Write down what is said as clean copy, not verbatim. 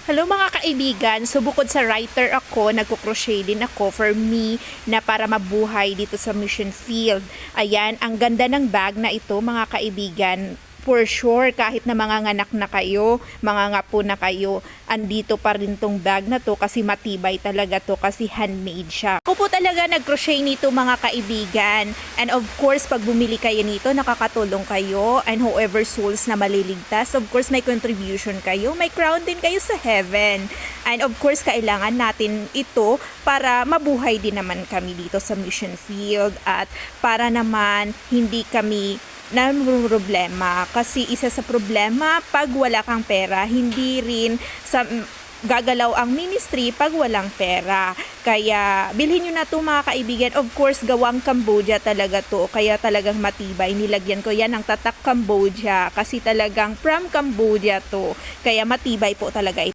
Hello mga kaibigan, so bukod sa writer ako, nagko-crochet din ako for me na para mabuhay dito sa mission field. Ayan, ang ganda ng bag na ito mga kaibigan. For sure, kahit na manganganak na kayo, mangangapo na kayo, andito pa rin tong bag na to kasi matibay talaga to kasi handmade siya. Ako po talaga nag-crochet nito mga kaibigan. And of course, pag bumili kayo nito, nakakatulong kayo and whoever souls na maliligtas, of course may contribution kayo, may crown din kayo sa heaven. And of course, kailangan natin ito para mabuhay din naman kami dito sa mission field at para naman hindi kami na problema kasi isa sa problema pag wala kang pera, hindi rin sa gagalaw ang ministry pag walang pera. Kaya bilhin nyo na to mga kaibigan. Of course, gawang Cambodia talaga to, kaya talagang matibay. Nilagyan ko yan ng tatak Cambodia kasi talagang from Cambodia to, kaya matibay po talaga ito.